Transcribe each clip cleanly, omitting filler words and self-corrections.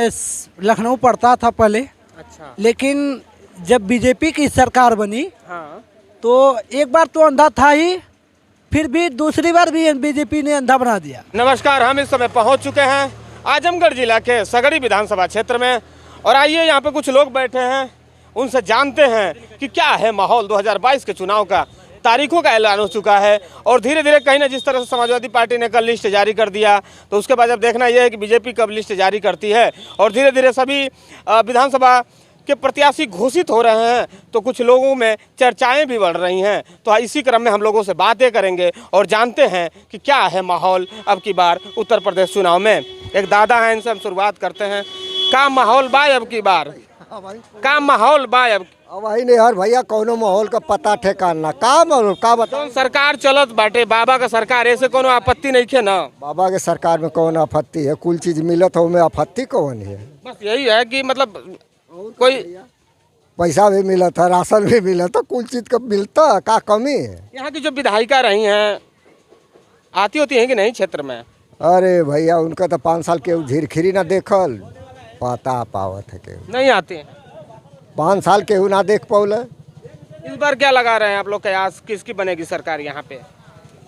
मैं लखनऊ पढ़ता था पहले। अच्छा। लेकिन जब बीजेपी की सरकार बनी हाँ। तो एक बार तो अंधा था ही, फिर भी दूसरी बार भी बीजेपी ने अंधा बना दिया। नमस्कार, हम इस समय पहुंच चुके हैं आजमगढ़ जिला के सगड़ी विधानसभा क्षेत्र में और आइए यहाँ पे कुछ लोग बैठे हैं, उनसे जानते हैं कि क्या है माहौल 2022 के चुनाव का। तारीखों का ऐलान हो चुका है और धीरे धीरे कहीं ना जिस तरह से समाजवादी पार्टी ने कल लिस्ट जारी कर दिया, तो उसके बाद अब देखना यह है कि बीजेपी कब लिस्ट जारी करती है और धीरे धीरे सभी विधानसभा के प्रत्याशी घोषित हो रहे हैं, तो कुछ लोगों में चर्चाएं भी बढ़ रही हैं। तो इसी क्रम में हम लोगों से बातें करेंगे और जानते हैं कि क्या है माहौल अब की बार उत्तर प्रदेश चुनाव में। एक दादा हैं, इनसे हम शुरुआत करते हैं। का माहौल बा अब की बार? का माहौल बा अब? वही नहीं यार भैया, कौनो माहौल का पता ठेकाना का माहौल का बता। तो सरकार चलत बाटे, बाबा का सरकार, ऐसे कोनो आपत्ति नहीं खे ना? बाबा के सरकार में कौन आपत्ति है? कुल चीज मिलत हो में आपत्ति कौन है? बस यही है कि मतलब कोई पैसा भी मिला था, राशन भी मिला था, कुल चीज का मिलता, का कमी है? यहाँ की जो विधायिका रही हैं आती होती हैं कि नहीं क्षेत्र में? अरे भैया, उनका तो 5 साल के झिरखिरी ना देखल, पता पावत है के नहीं आते हैं। 5 साल केहू ना देख पौले। इस बार क्या लगा रहे हैं आप लोग के आस, किसकी बनेगी सरकार यहाँ पे?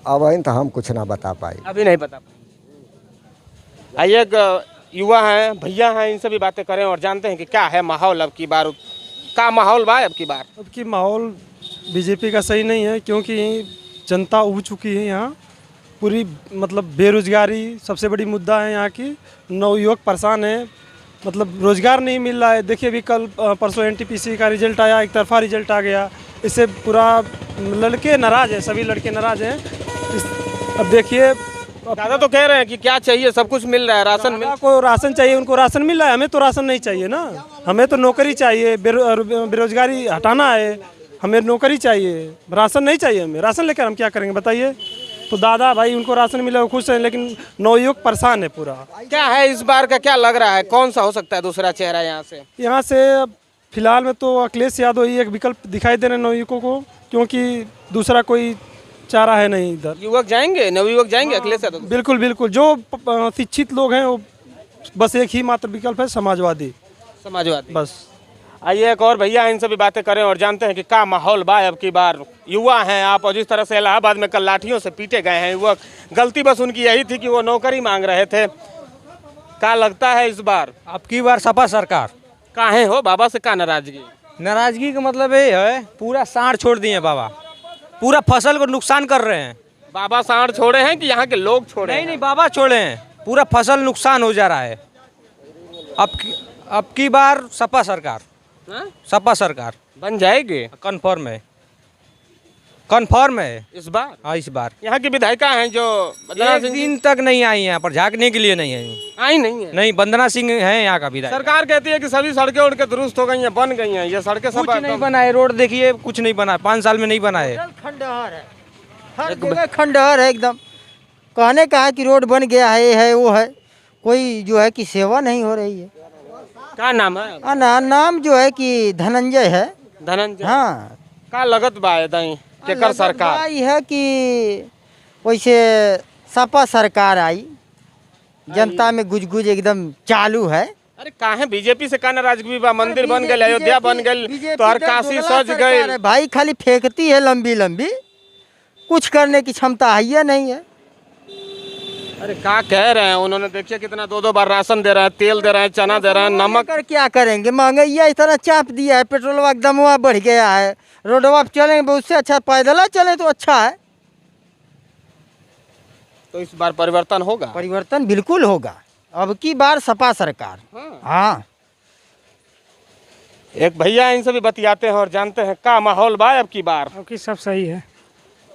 अब वही तो हम कुछ ना बता पाए। अभी नहीं पता। आइए, एक युवा हैं, भैया हैं, इनसे भी बातें करें और जानते हैं कि क्या है माहौल अब की बार। का माहौल बा अब की बार? अब की माहौल बीजेपी का सही नहीं है, क्योंकि जनता उब चुकी है यहाँ पूरी। मतलब बेरोजगारी सबसे बड़ी मुद्दा है यहाँ की। नवयुवक परेशान है, मतलब रोजगार नहीं मिल रहा है। देखिए अभी कल परसों एनटीपीसी का रिजल्ट आया, एक तरफा रिजल्ट आ गया। इससे पूरा लड़के नाराज हैं, सभी लड़के नाराज हैं। अब देखिए, दादा तो कह रहे हैं कि क्या चाहिए, सब कुछ मिल रहा है, राशन को राशन चाहिए, उनको राशन मिल रहा है, हमें तो राशन नहीं चाहिए ना। हमें तो नौकरी चाहिए, बेरोजगारी हटाना है, हमें नौकरी चाहिए, राशन नहीं चाहिए हमें। राशन लेकर हम क्या करेंगे बताइए? तो दादा भाई उनको राशन मिला, वो खुश हैं, लेकिन नवयुवक परेशान है पूरा। क्या है इस बार का, क्या लग रहा है, कौन सा हो सकता है दूसरा चेहरा यहाँ से? यहाँ से फिलहाल में तो अखिलेश यादव ही एक विकल्प दिखाई दे रहे हैं नवयुवकों को, क्योंकि दूसरा कोई चारा है नहीं इधर। युवक जाएंगे, नवयुवक जाएंगे अखिलेश यादव? बिल्कुल बिल्कुल, जो शिक्षित लोग हैं वो बस एक ही मात्र विकल्प है, समाजवादी। बस। आइए, एक और भैया इनसे भी बातें करें और जानते हैं कि क्या माहौल बा अब की बार। युवा हैं आप, और जिस तरह से इलाहाबाद में कल लाठियों से पीटे गए हैं युवक, गलती बस उनकी यही थी कि वो नौकरी मांग रहे थे। क्या लगता है इस बार? अब की बार सपा सरकार। काहे हो बाबा से क्या नाराजगी? नाराजगी का मतलब ये है, पूरा साढ़ छोड़ दिए बाबा, पूरा फसल को नुकसान कर रहे हैं। बाबा साढ़ छोड़े हैं कि यहाँ के लोग छोड़े? नहीं, बाबा छोड़े हैं, पूरा फसल नुकसान हो जा रहा है। अब की बार सपा सरकार। सपा सरकार बन जाएगी? कन्फर्म है, कन्फर्म है इस बार। हाँ, इस बार। यहाँ की विधायिका हैं जो एक दिन तक नहीं आई यहाँ पर, झाँकने के लिए नहीं आई। आई नहीं है? नहीं, वंदना सिंह है यहाँ का विधायक। सरकार कहती है कि सभी सड़कें उनके दुरुस्त हो गई हैं, बन गई हैं, ये सड़कें सब कुछ नहीं बनाए, रोड देखिए कुछ नहीं बना, 5 साल में नहीं बनाए। खंडहर है, हर जगह खंडहर है एकदम। कहने का है कि रोड बन गया है, ये है वो है, कोई जो है कि सेवा नहीं हो रही है। क्या नाम है? नाम जो है कि धनंजय है। धनंजय? हाँ। का लगत बा दई केकर सरकार? आई है कि वैसे सपा सरकार आई, जनता में गुजगुज एकदम चालू है। अरे काहे बीजेपी से का नाराजगी बा? मंदिर बन गए, अयोध्या बन गए, तो हर काशी सज गए। भाई खाली फेंकती है लंबी लंबी, कुछ करने की क्षमता है या नहीं है। अरे क्या कह रहे हैं उन्होंने? देखिए कितना 2-2 बार राशन दे रहे हैं, तेल दे रहे हैं, चना दे रहे हैं, नमक। कर क्या करेंगे? महंगाई इतना चाप दिया है, पेट्रोल दमवा बढ़ गया है, रोडवा चलेंगे उससे अच्छा पैदल चले तो अच्छा है। तो इस बार परिवर्तन होगा? परिवर्तन बिल्कुल होगा, अब की बार सपा सरकार। हाँ। एक भैया इनसे भी बतियाते हैं और जानते हैं क्या माहौल बा अब की बार। अब की सब सही है।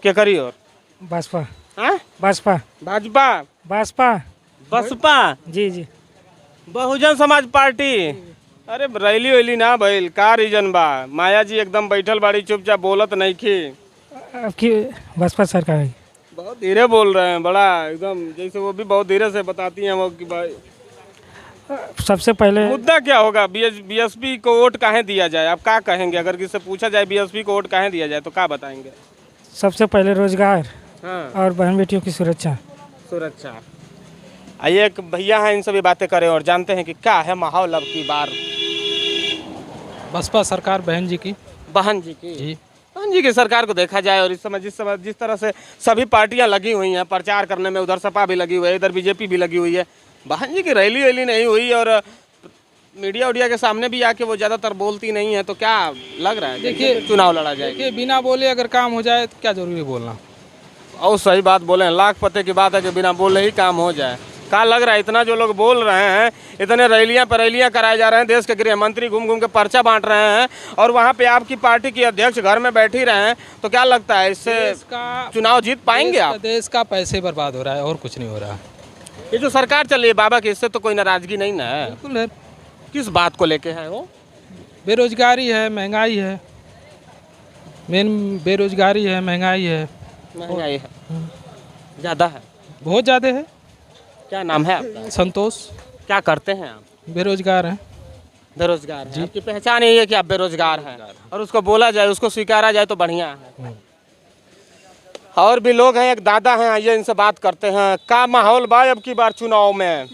क्या करी और? बसपा। हाँ? बसपा। भाजपा? बसपा। बसपा? जी जी। बहुजन समाज पार्टी? अरे रैली वैली ना भइल, का रीजन बा? माया जी एकदम बैठल बाड़ी चुपचाप, बोलत नहीं की। अब की बसपा सरकार है। बहुत धीरे बोल रहे हैं, बड़ा एकदम जैसे वो भी बहुत धीरे से बताती हैं वो कि भाई। सबसे पहले मुद्दा क्या होगा? बीएसपी को वोट काहे दिया जाए? आप क्या कहेंगे अगर किससे पूछा जाए बीएसपी को वोट काहे दिया जाए तो क्या बताएंगे? सबसे पहले रोजगार हाँ। और बहन बेटियों की सुरक्षा। सुरक्षा। आइए एक भैया हैं, इनसे भी बातें करें और जानते हैं कि क्या है माहौल अब की बार। बसपा सरकार बहन जी की। बहन जी की जी। बहन जी की सरकार को देखा जाए और इस समय जिस तरह से सभी पार्टियां लगी हुई हैं प्रचार करने में, उधर सपा भी लगी हुई है, इधर बीजेपी भी लगी हुई है, बहन जी की रैली वैली नहीं हुई और मीडिया उडिया के सामने भी आके वो ज़्यादातर बोलती नहीं है, तो क्या लग रहा है देखिए चुनाव लड़ा जाएगा? देखिए बिना बोले अगर काम हो जाए तो क्या जरूरी है बोलना। और सही बात बोले हैं, लाख पते की बात है कि बिना बोले ही काम हो जाए। क्या लग रहा है इतना जो लोग बोल रहे हैं, इतने रैलियां कराए जा रहे हैं, देश के गृह मंत्री घूम घूम के पर्चा बांट रहे हैं और वहाँ पे आपकी पार्टी की अध्यक्ष घर में बैठी रहे हैं, तो क्या लगता है इससे चुनाव जीत पाएंगे आप? देश का पैसे बर्बाद हो रहा है और कुछ नहीं हो रहा है। ये जो सरकार चल रही है बाबा की, इससे तो कोई नाराजगी नहीं ना है? बिल्कुल है। किस बात को लेके है वो? बेरोजगारी है, महंगाई है, मेन बेरोजगारी है, महंगाई है, महंगाई है ज़्यादा है, बहुत ज़्यादा है। क्या नाम है आपका? संतोष। क्या करते हैं आप? बेरोजगार हैं। बेरोजगार हैं। आपकी पहचान यही है कि आप बेरोजगार हैं और उसको बोला जाए, उसको स्वीकारा जाए तो बढ़िया है। और भी लोग हैं, एक दादा हैं, आइए इनसे बात करते हैं। क्या माहौल बा अब की बार चुनाव में?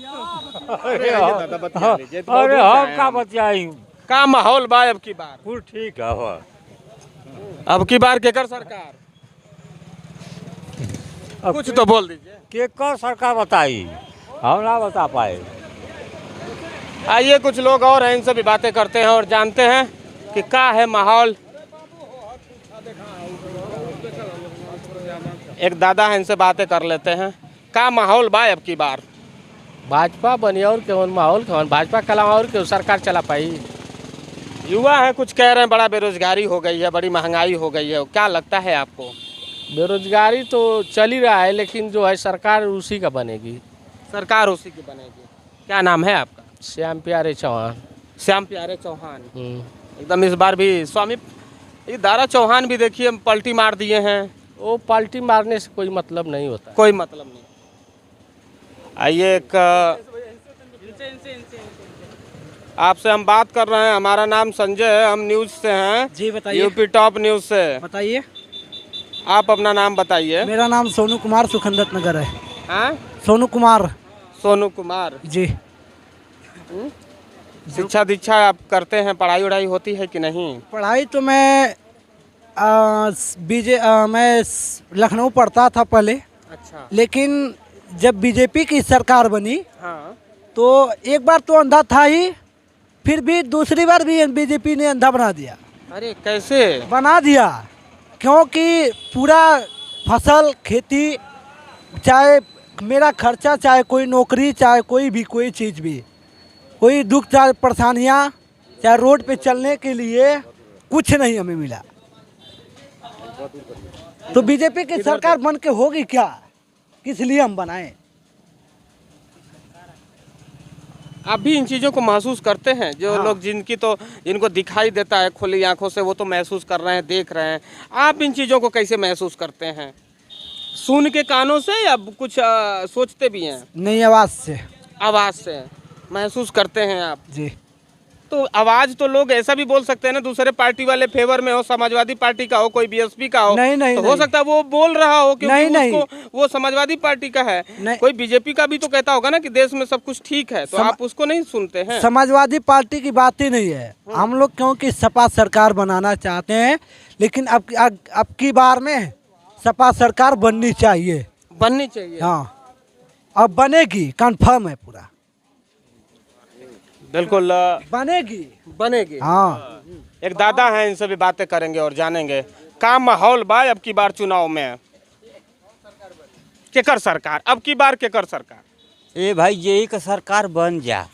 अरे हम का बतियाई, क्या माहौल बा अब की बार? कुल ठीक है। अब की बार केकर सरकार? कुछ तो बोल दीजिए। केकर सरकार बताई, हम ना बता पाए। आइए कुछ लोग और हैं, इनसे भी बातें करते हैं और जानते हैं कि क्या है माहौल। एक दादा है, इनसे बातें कर लेते हैं। क्या माहौल बा अब की बार? भाजपा बनी और क्यों माहौल कौन, भाजपा कला और क्यों सरकार चला पाई। युवा है, कुछ कह रहे हैं बड़ा बेरोजगारी हो गई है, बड़ी महंगाई हो गई है, क्या लगता है आपको? बेरोजगारी तो चल ही रहा है, लेकिन जो है सरकार उसी का बनेगी। सरकार उसी की बनेगी। क्या नाम है आपका? श्याम प्यारे चौहान। श्याम प्यारे चौहान। एकदम इस बार भी स्वामी ये दारा चौहान भी देखिए पलटी मार दिए हैं। वो पलटी मारने से कोई मतलब नहीं होता, कोई मतलब नहीं। आइए एक आपसे हम बात कर रहे हैं, हमारा नाम संजय है, हम न्यूज से हैं। जी बताइए। यूपी टॉप न्यूज से। बताइए। आप अपना नाम बताइए। मेरा नाम सोनू कुमार, सुखंदत नगर है। हाँ? सोनू कुमार। सोनू कुमार जी। शिक्षा दीक्षा आप करते हैं, पढ़ाई वढ़ाई होती है कि नहीं? पढ़ाई तो मैं मैं लखनऊ पढ़ता था पहले। अच्छा। लेकिन जब बीजेपी की सरकार बनी, हाँ, तो एक बार तो अंधा था ही, फिर भी दूसरी बार भी बीजेपी ने अंधा बना दिया। अरे कैसे बना दिया? क्योंकि पूरा फसल खेती, चाहे मेरा खर्चा, चाहे कोई नौकरी, चाहे कोई भी कोई चीज़ भी, कोई दुख चाहे परेशानियाँ, चाहे रोड पे चलने के लिए कुछ नहीं हमें मिला। तो बीजेपी की सरकार बन के होगी क्या? किस लिए हम बनाएं? आप भी इन चीज़ों को महसूस करते हैं? जो हाँ। लोग जिनको दिखाई देता है खुली आंखों से, वो तो महसूस कर रहे हैं, देख रहे हैं। आप इन चीज़ों को कैसे महसूस करते हैं? सुन के कानों से या कुछ सोचते भी हैं? नहीं, आवाज़ से। आवाज़ से महसूस करते हैं आप जी। तो आवाज़ तो लोग ऐसा भी बोल सकते हैं ना, दूसरे पार्टी वाले फेवर में हो, समाजवादी पार्टी का हो, कोई बीएसपी का हो। नहीं, तो हो सकता है वो बोल रहा हो क्योंकि नहीं। वो समाजवादी पार्टी का है। नहीं। कोई बीजेपी का भी तो कहता होगा ना कि देश में सब कुछ ठीक है, तो आप उसको नहीं सुनते हैं? समाजवादी पार्टी की बात ही नहीं है। हम लोग क्योंकि सपा सरकार बनाना चाहते हैं, लेकिन अब की बार में सपा सरकार बननी चाहिए। बननी चाहिए। हाँ, अब बनेगी, कंफर्म है पूरा। बिल्कुल बनेगी। हाँ। एक दादा हैं, इनसे भी बातें करेंगे और जानेंगे क्या माहौल बा अब की बार चुनाव में। केकर सरकार अब की बार? केकर सरकार? ए भाई यही का सरकार बन जा,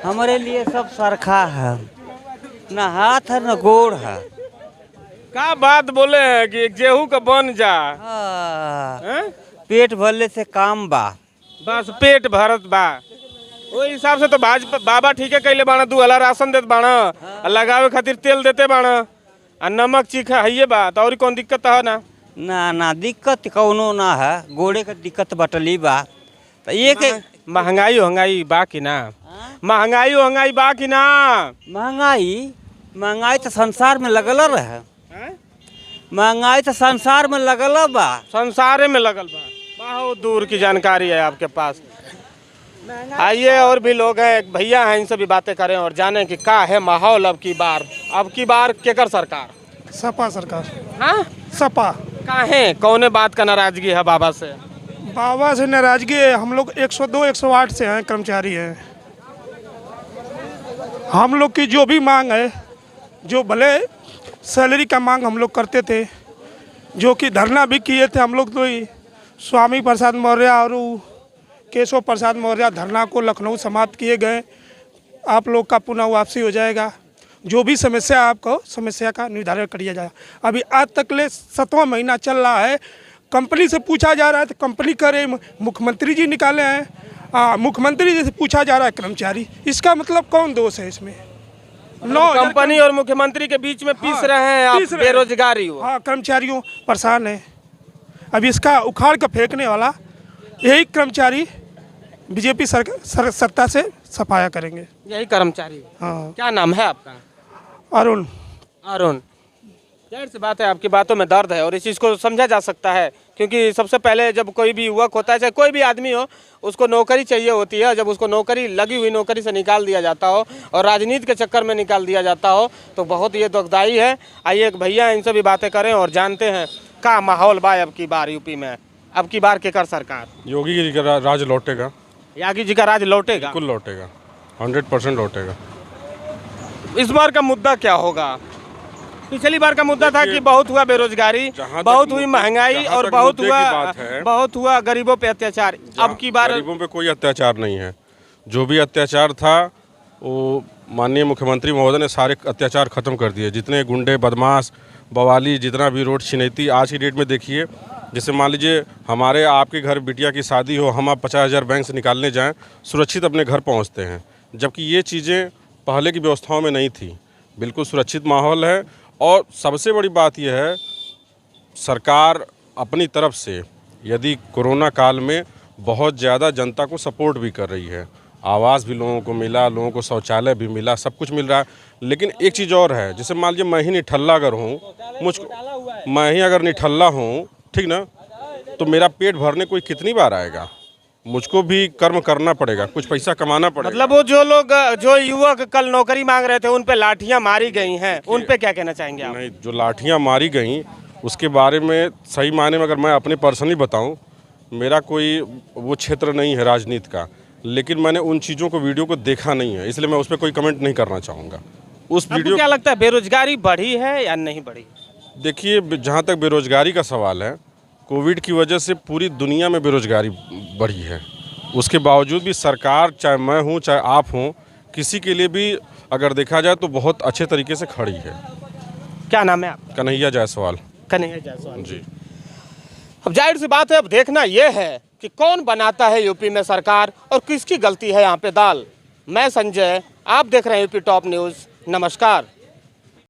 हमारे लिए सब सरखा है, न हाथ है न गोड़ है। क्या बात बोले हैं कि गेहूं का बन जा। हाँ। पेट भरले से काम बा, बस पेट भरत बा। ओहि हिसाब से तो भाजपा बाबा ठीक है कैले बाणा, 2 हला राशन देत बाणा, लगावे खातिर तेल देते बाणा, और नमक चीखा है ये बात। और कौन दिक्कत है? ना दिक्कत कौनो ना है, गोड़े का दिक्कत बटली बा। तो एक महंगाई बा कि ना? महंगाई बा कि ना? महंगाई तो संसार में लगल रहे। महंगाई तो संसार में लगल बा। संसार में लगल बा। बहुत दूर की जानकारी है आपके पास। आइए और भी लोग हैं, एक भैया हैं, इनसे भी बातें करें और जानें कि क्या है माहौल अब की बार केकर सरकार। सपा सरकार। हाँ, सपा। काहे कौने बात का नाराजगी है बाबा से? बाबा से नाराजगी है, हम लोग 102 108 से हैं, कर्मचारी हैं। हम लोग की जो भी मांग है, जो भले सैलरी का मांग हम लोग करते थे, जो कि धरना भी किए थे हम लोग, तो ही स्वामी प्रसाद मौर्य और केशव प्रसाद मौर्य धरना को लखनऊ समाप्त किए गए। आप लोग का पुनः वापसी हो जाएगा, जो भी समस्या आपको समस्या का निर्धारण किया जाए। अभी आज तक ले 7वां महीना चल रहा है, कंपनी से पूछा जा रहा है तो कंपनी करे, मुख्यमंत्री जी निकाले हैं, मुख्यमंत्री जी से पूछा जा रहा है कर्मचारी। इसका मतलब कौन दोष है इसमें? कंपनी और मुख्यमंत्री के बीच में पीस रहे हैं आप, बेरोजगारी हो। हाँ, कर्मचारियों परेशान है। अब इसका उखाड़ कर फेंकने वाला यही कर्मचारी बीजेपी सत्ता से सफाया करेंगे, यही कर्मचारी। हाँ। क्या नाम है आपका? अरुण। अरुण, जाहिर सी बात है आपकी बातों में दर्द है और इस चीज़ को समझा जा सकता है, क्योंकि सबसे पहले जब कोई भी युवक होता है, चाहे कोई भी आदमी हो, उसको नौकरी चाहिए होती है। जब उसको नौकरी लगी हुई नौकरी से निकाल दिया जाता हो और राजनीति के चक्कर में निकाल दिया जाता हो तो बहुत ये दुखदाई है। आइए एक भैया, इनसे भी बातें करें और जानते हैं क्या माहौल बा अब की बार यूपी में, अब की बार केकर सरकार। योगी जी का राज लौटेगा, यागी जी का राज लौटेगा, बिल्कुल लौटेगा, 100% लौटेगा। इस बार का मुद्दा क्या होगा? पिछली बार का मुद्दा था कि बहुत हुआ बेरोजगारी, बहुत हुई महंगाई और बहुत हुआ गरीबों पे अत्याचार। अब की बार गरीबों पे कोई अत्याचार नहीं है। जो भी अत्याचार था वो माननीय मुख्यमंत्री महोदय ने सारे अत्याचार खत्म कर दिए। जितने गुंडे, बदमाश, बवाली, जितना भी रोड छिनैती आज की डेट में देखिए। जैसे मान लीजिए हमारे आपके घर बिटिया की शादी हो, हम आप 50,000 बैंक से निकालने जाएं, सुरक्षित अपने घर पहुंचते हैं, जबकि ये चीज़ें पहले की व्यवस्थाओं में नहीं थी। बिल्कुल सुरक्षित माहौल है। और सबसे बड़ी बात यह है, सरकार अपनी तरफ से यदि कोरोना काल में बहुत ज़्यादा जनता को सपोर्ट भी कर रही है। आवास भी लोगों को मिला, लोगों को शौचालय भी मिला, सब कुछ मिल रहा है। लेकिन एक चीज़ और है, जैसे मान लीजिए मैं ही निठल्ला अगर हूँ, मैं ही अगर निठल्ला हूँ, ठीक ना, तो मेरा पेट भरने कोई कितनी बार आएगा? मुझको भी कर्म करना पड़ेगा, कुछ पैसा कमाना पड़ेगा। मतलब वो जो लोग, जो युवक कल नौकरी मांग रहे थे, उन पे लाठियां मारी गई हैं, उन पे क्या कहना चाहेंगे आप? नहीं, जो लाठियां मारी गई उसके बारे में सही मायने में अगर मैं अपने पर्सनली बताऊं, मेरा कोई वो क्षेत्र नहीं है राजनीति का, लेकिन मैंने उन चीज़ों को, वीडियो को देखा नहीं है, इसलिए मैं उस पर कोई कमेंट नहीं करना चाहूँगा। उस वीडियो क्या लगता है बेरोजगारी बढ़ी है या नहीं बढ़ी? देखिए, जहाँ तक बेरोजगारी का सवाल है, कोविड की वजह से पूरी दुनिया में बेरोजगारी बढ़ी है। उसके बावजूद भी सरकार, चाहे मैं हूँ चाहे आप हों, किसी के लिए भी अगर देखा जाए तो बहुत अच्छे तरीके से खड़ी है। क्या नाम है आपका? कन्हैया जायसवाल। कन्हैया जायसवाल जी। अब जाहिर सी बात है, अब देखना यह है कि कौन बनाता है यूपी में सरकार और किसकी गलती है यहाँ पे दाल। मैं संजय, आप देख रहे हैं यूपी टॉप न्यूज़। नमस्कार।